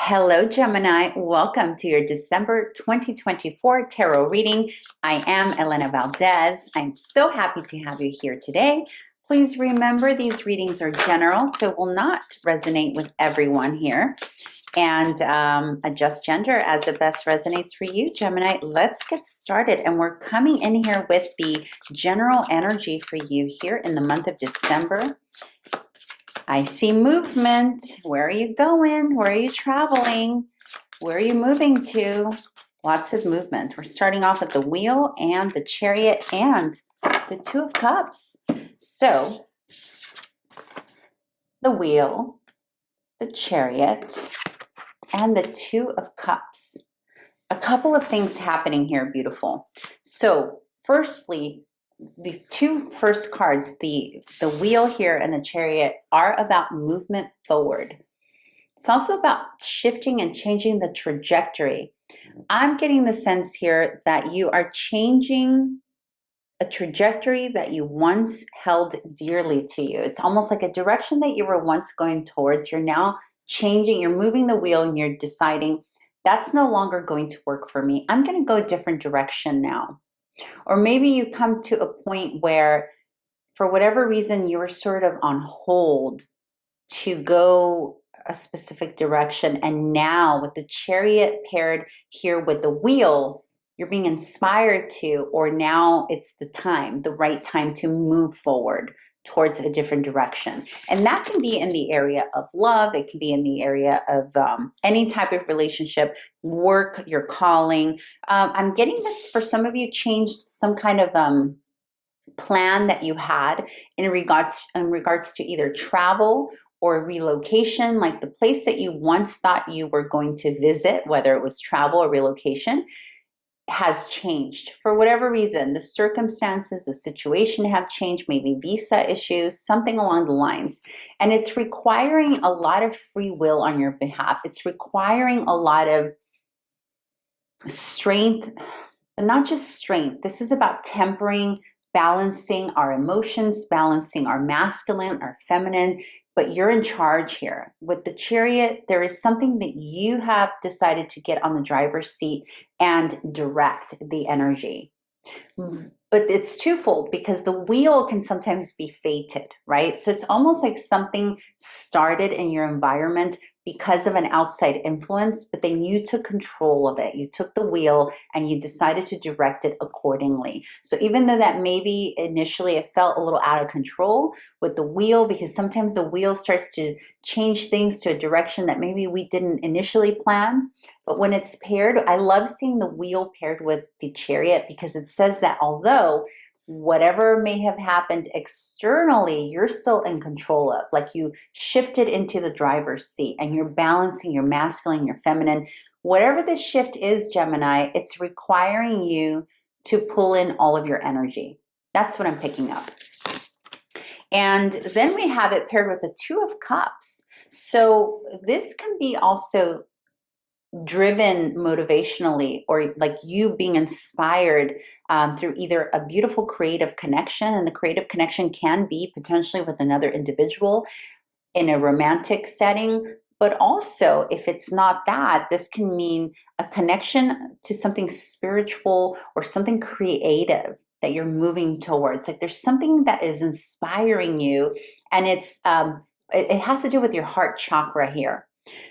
Hello, Gemini. Welcome to your December 2024 tarot reading. I am Elena Valdez. I'm so happy to have you here today. Please remember these readings are general, so will not resonate with everyone here. And adjust gender as it best resonates for you, Gemini. Let's get started. And we're coming in here with the general energy for you here in the month of December. I see movement. Where are you going? Where are you traveling? Where are you moving to? Lots of movement. We're starting off with the Wheel and the Chariot and the Two of Cups. So, the Wheel, the Chariot, and the Two of Cups. A couple of things happening here, beautiful. So, firstly, the two first cards, the Wheel here and the Chariot, are about movement forward. It's also about shifting and changing the trajectory. I'm getting the sense here that you are changing a trajectory that you once held dearly to you. It's almost like a direction that you were once going towards. You're now changing, you're moving the wheel and you're deciding that's no longer going to work for me. I'm going to go a different direction now. Or maybe you come to a point where, for whatever reason, you were sort of on hold to go a specific direction. And now with the Chariot paired here with the Wheel, you're being inspired to, or now it's the time, the right time to move forward towards a different direction. And that can be in the area of love. It can be in the area of any type of relationship, work, your calling. I'm getting this for some of you changed some kind of plan that you had in regards to either travel or relocation, like the place that you once thought you were going to visit, whether it was travel or relocation, has changed for whatever reason. The circumstances, the situation have changed, maybe visa issues, something along the lines. And it's requiring a lot of free will on your behalf. It's requiring a lot of strength, but not just strength. This is about tempering, balancing our emotions, balancing our masculine, our feminine, but you're in charge here. With the Chariot, there is something that you have decided to get on the driver's seat and direct the energy. But it's twofold because the Wheel can sometimes be fated, right? So it's almost like something started in your environment because of an outside influence, but then you took control of it. You took the wheel and you decided to direct it accordingly. So even though that maybe initially it felt a little out of control with the Wheel, because sometimes the Wheel starts to change things to a direction that maybe we didn't initially plan. But when it's paired, I love seeing the Wheel paired with the Chariot because it says that although whatever may have happened externally, you're still in control of. Like you shifted into the driver's seat and you're balancing your masculine, your feminine. Whatever the shift is, Gemini, it's requiring you to pull in all of your energy. That's what I'm picking up. And then we have it paired with the Two of Cups. So this can be also driven motivationally, or like you being inspired through either a beautiful creative connection, and the creative connection can be potentially with another individual in a romantic setting, but also if it's not that, this can mean a connection to something spiritual or something creative that you're moving towards. Like there's something that is inspiring you, and it's it has to do with your heart chakra here.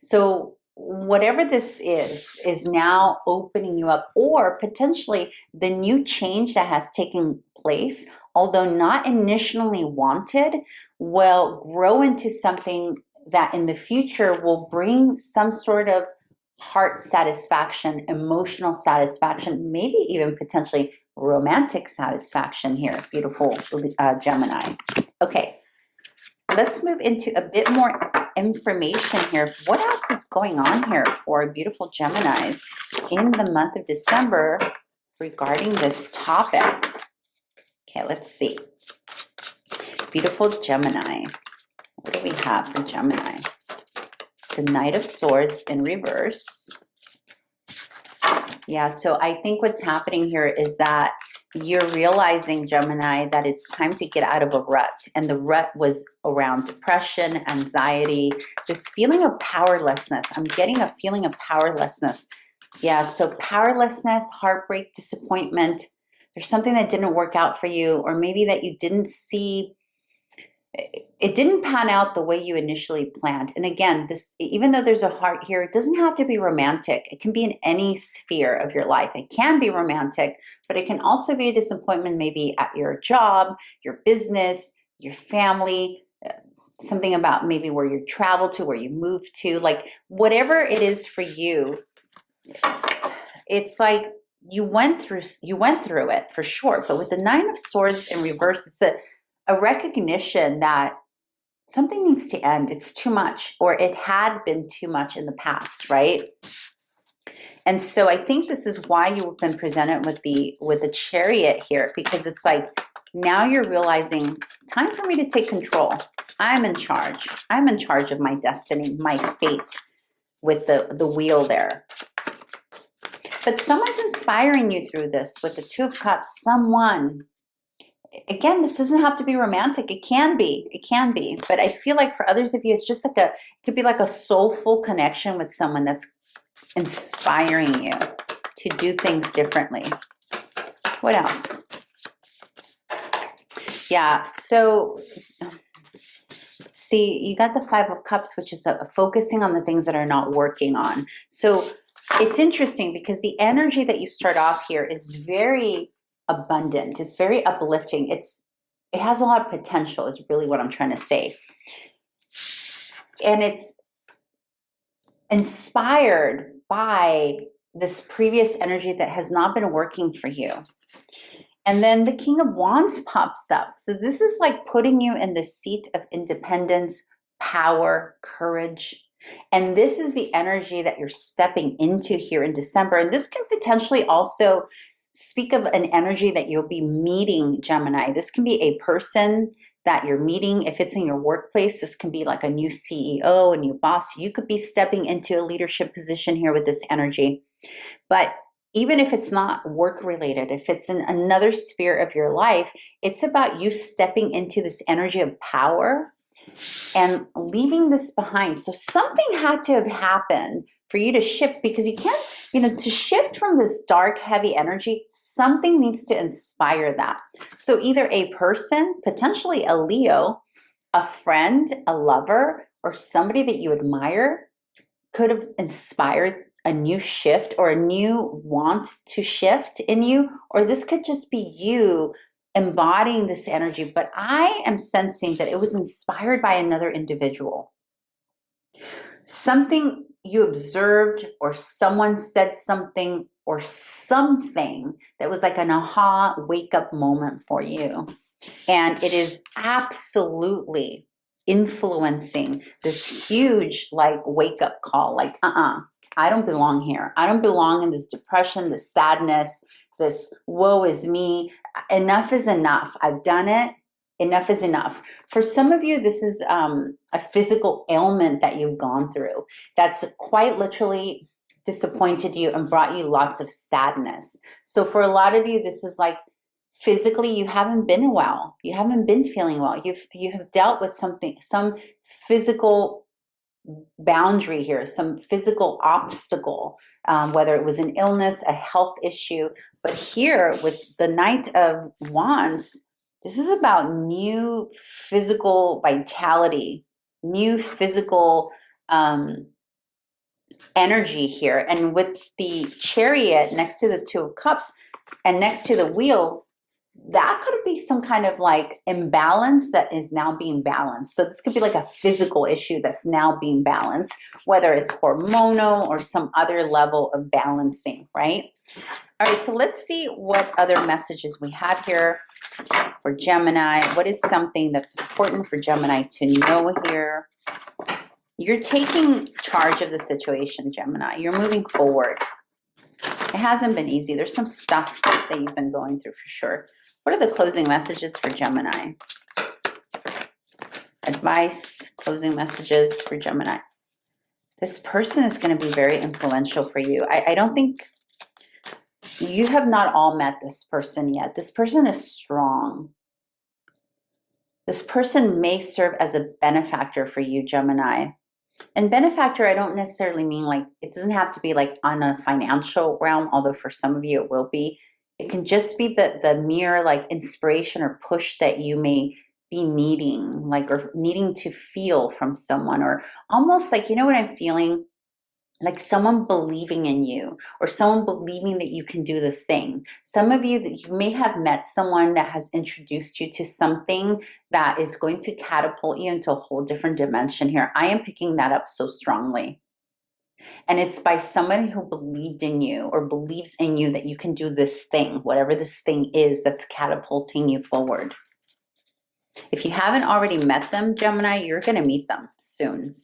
So whatever this is now opening you up, or potentially the new change that has taken place, although not initially wanted, will grow into something that in the future will bring some sort of heart satisfaction, emotional satisfaction, maybe even potentially romantic satisfaction here. Beautiful Gemini. Okay. Let's move into a bit more information here. What else is going on here for beautiful Geminis in the month of December regarding this topic? Okay, let's see. Beautiful Gemini. What do we have for Gemini? The Knight of Swords in reverse. Yeah, so I think what's happening here is that you're realizing, Gemini, that it's time to get out of a rut. And the rut was around depression, anxiety, this feeling of powerlessness. I'm getting a feeling of powerlessness. Yeah, so powerlessness, heartbreak, disappointment. There's something that didn't work out for you, or maybe that you didn't see. It didn't pan out the way you initially planned. And again, this, even though there's a heart here, it doesn't have to be romantic. It can be in any sphere of your life. It can be romantic, but it can also be a disappointment maybe at your job, your business, your family, something about maybe where you travel to, where you move to, like whatever it is for you. It's like you went through it for sure. But with the Nine of Swords in reverse, it's a recognition that something needs to end. It's too much, or it had been too much in the past, right? And so I think this is why you've been presented with the Chariot here, because it's like now you're realizing time for me to take control. I'm in charge. I'm in charge of my destiny, my fate, with the wheel there. But someone's inspiring you through this with the Two of Cups. Someone. Again, this doesn't have to be romantic. It can be, but I feel like for others of you, it's just like it could be like a soulful connection with someone that's inspiring you to do things differently. What else? Yeah, so see, you got the Five of Cups, which is focusing on the things that are not working on. So it's interesting because the energy that you start off here is very abundant. It's very uplifting. It has a lot of potential is really what I'm trying to say. And it's inspired by this previous energy that has not been working for you. And then the King of Wands pops up. So this is like putting you in the seat of independence, power, courage. And this is the energy that you're stepping into here in December. And this can potentially also speak of an energy that you'll be meeting, Gemini. This can be a person that you're meeting. If it's in your workplace, this can be like a new CEO, a new boss. You could be stepping into a leadership position here with this energy. But even if it's not work related, if it's in another sphere of your life, it's about you stepping into this energy of power and leaving this behind. So something had to have happened for you to shift, because you can't, to shift from this dark, heavy energy, something needs to inspire that. So either a person, potentially a Leo, a friend, a lover, or somebody that you admire could have inspired a new shift or a new want to shift in you, or this could just be you embodying this energy. But I am sensing that it was inspired by another individual. Something you observed, or someone said something, or something that was like an aha wake-up moment for you. And it is absolutely influencing this huge like wake-up call, like, I don't belong here. I don't belong in this depression, this sadness, this woe is me. Enough is enough. I've done it. Enough is enough. For some of you, this is a physical ailment that you've gone through that's quite literally disappointed you and brought you lots of sadness. So for a lot of you, this is like physically you haven't been well. You haven't been feeling well. You have dealt with something, some physical boundary here, some physical obstacle, whether it was an illness, a health issue. But here with the Knight of Wands, this is about new physical vitality, new physical energy here. And with the Chariot next to the Two of Cups and next to the Wheel, that could be some kind of like imbalance that is now being balanced. So this could be like a physical issue that's now being balanced, whether it's hormonal or some other level of balancing, right? All right, so let's see what other messages we have here for Gemini. What is something that's important for Gemini to know here? You're taking charge of the situation, Gemini. You're moving forward. It hasn't been easy. There's some stuff that you've been going through for sure. What are the closing messages for Gemini? Advice, closing messages for Gemini. This person is going to be very influential for you. I don't think You have not all met this person yet. This person is strong. This person may serve as a benefactor for you, Gemini. And benefactor, I don't necessarily mean like, it doesn't have to be like on a financial realm, although for some of you it will be. It can just be the mere like inspiration or push that you may be needing, like, or needing to feel from someone, or almost like, you know what I'm feeling? Like someone believing in you, or someone believing that you can do the thing. Some of you, that you may have met someone that has introduced you to something that is going to catapult you into a whole different dimension here. I am picking that up so strongly. And it's by somebody who believed in you or believes in you that you can do this thing, whatever this thing is that's catapulting you forward. If you haven't already met them, Gemini, you're going to meet them soon.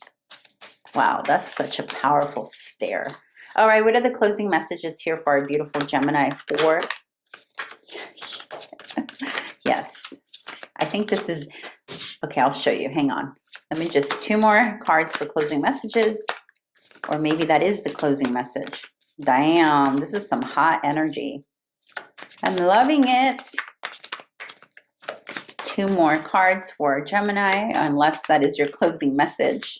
Wow, that's such a powerful stare. All right, what are the closing messages here for our beautiful Gemini? For yes, I think this is, okay, I'll show you. Hang on. Let me just 2 more cards for closing messages. Or maybe that is the closing message. Damn, this is some hot energy. I'm loving it. 2 more cards for Gemini, unless that is your closing message.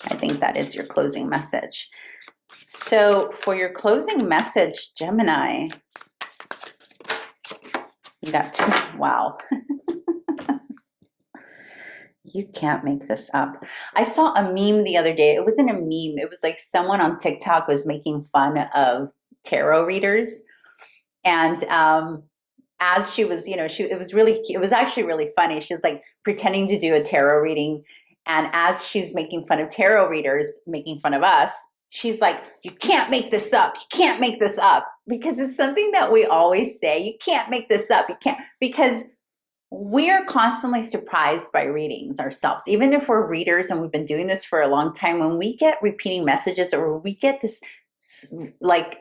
I think that is your closing message. So for your closing message, Gemini, you got 2. Wow. You can't make this up. I saw a meme the other day. It wasn't a meme. It was like someone on TikTok was making fun of tarot readers. And as she was, you know, it was actually really funny. She was like pretending to do a tarot reading. And as she's making fun of tarot readers, making fun of us, she's like, you can't make this up. You can't make this up. Because it's something that we always say, you can't make this up. You can't, because we're constantly surprised by readings ourselves. Even if we're readers and we've been doing this for a long time, when we get repeating messages or we get this, like,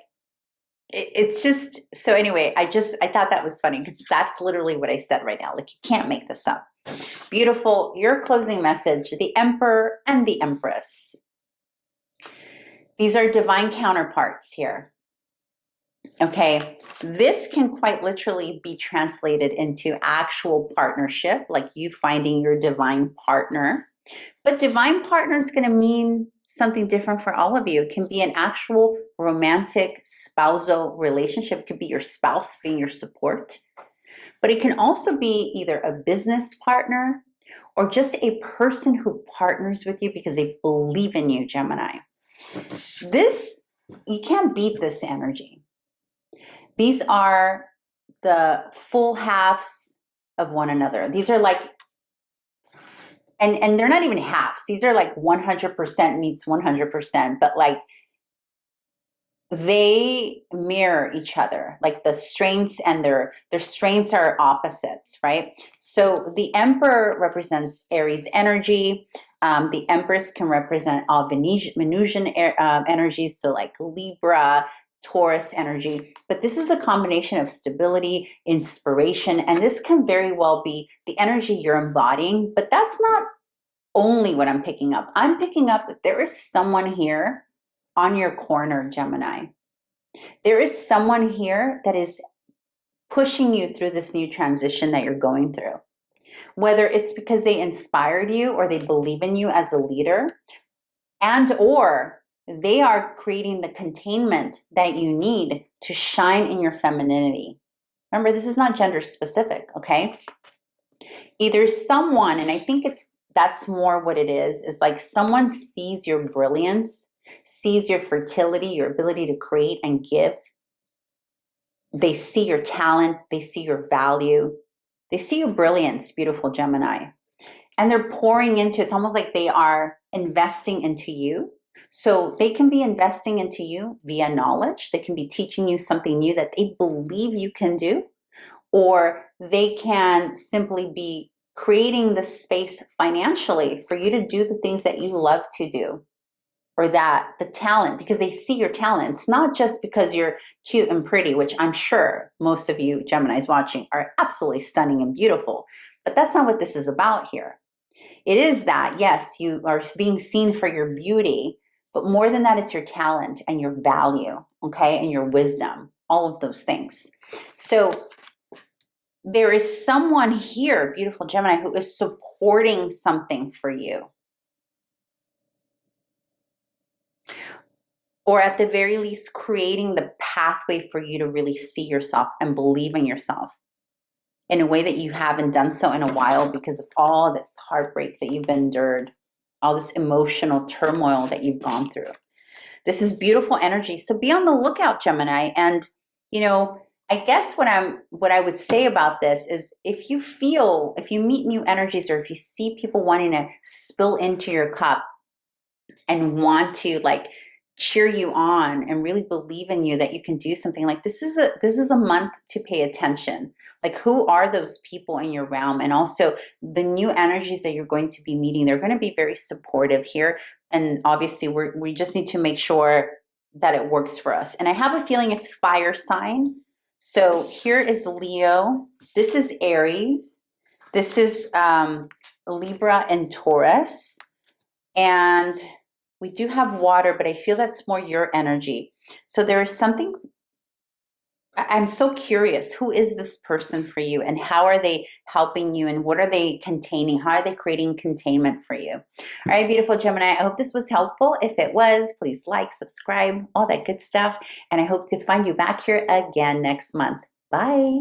it's just, so anyway, I thought that was funny because that's literally what I said right now. Like, you can't make this up. Beautiful. Your closing message, the Emperor and the Empress. These are divine counterparts here. Okay, this can quite literally be translated into actual partnership, like you finding your divine partner. But divine partner is going to mean something different for all of you. It can be an actual romantic spousal relationship. It could be your spouse being your support. But it can also be either a business partner or just a person who partners with you because they believe in you, Gemini. This, you can't beat this energy. These are the full halves of one another. These are like, and they're not even halves. These are like 100% meets 100%, but like they mirror each other. Like the strengths and their strengths are opposites, right? So the Emperor represents Aries energy. The Empress can represent all Venusian energies, so like Libra, Taurus energy, but this is a combination of stability, inspiration, and this can very well be the energy you're embodying, but that's not only what I'm picking up. I'm picking up that there is someone here on your corner, Gemini. There is someone here that is pushing you through this new transition that you're going through. Whether it's because they inspired you or they believe in you as a leader, and or they are creating the containment that you need to shine in your femininity. Remember, this is not gender specific, okay? Either someone, and I think that's more what it is like someone sees your brilliance, sees your fertility, your ability to create and give. They see your talent, they see your value, they see your brilliance, beautiful Gemini. And they're pouring into, it's almost like they are investing into you. So they can be investing into you via knowledge. They can be teaching you something new that they believe you can do, or they can simply be creating the space financially for you to do the things that you love to do, or that the talent, because they see your talent. It's not just because you're cute and pretty, which I'm sure most of you Geminis watching are absolutely stunning and beautiful, but that's not what this is about here. It is that, yes, you are being seen for your beauty, But more than that, it's your talent and your value, okay, and your wisdom, all of those things. So there is someone here, beautiful Gemini, who is supporting something for you. Or at the very least, creating the pathway for you to really see yourself and believe in yourself in a way that you haven't done so in a while because of all this heartbreak that you've endured, all this emotional turmoil that you've gone through. This is beautiful energy. So be on the lookout, Gemini. And, you know, I guess what I would say about this is if you meet new energies, or if you see people wanting to spill into your cup and want to like cheer you on and really believe in you that you can do something, like this is a month to pay attention. Like, who are those people in your realm? And also the new energies that you're going to be meeting, they're going to be very supportive here. And obviously we just need to make sure that it works for us. And I have a feeling it's fire sign. So here is Leo. This is Aries. This is Libra and Taurus. And we do have water, but I feel that's more your energy. So there is something, I'm so curious, who is this person for you, and how are they helping you, and what are they containing? How are they creating containment for you? All right, beautiful Gemini, I hope this was helpful. If it was, please like, subscribe, all that good stuff. And I hope to find you back here again next month. Bye.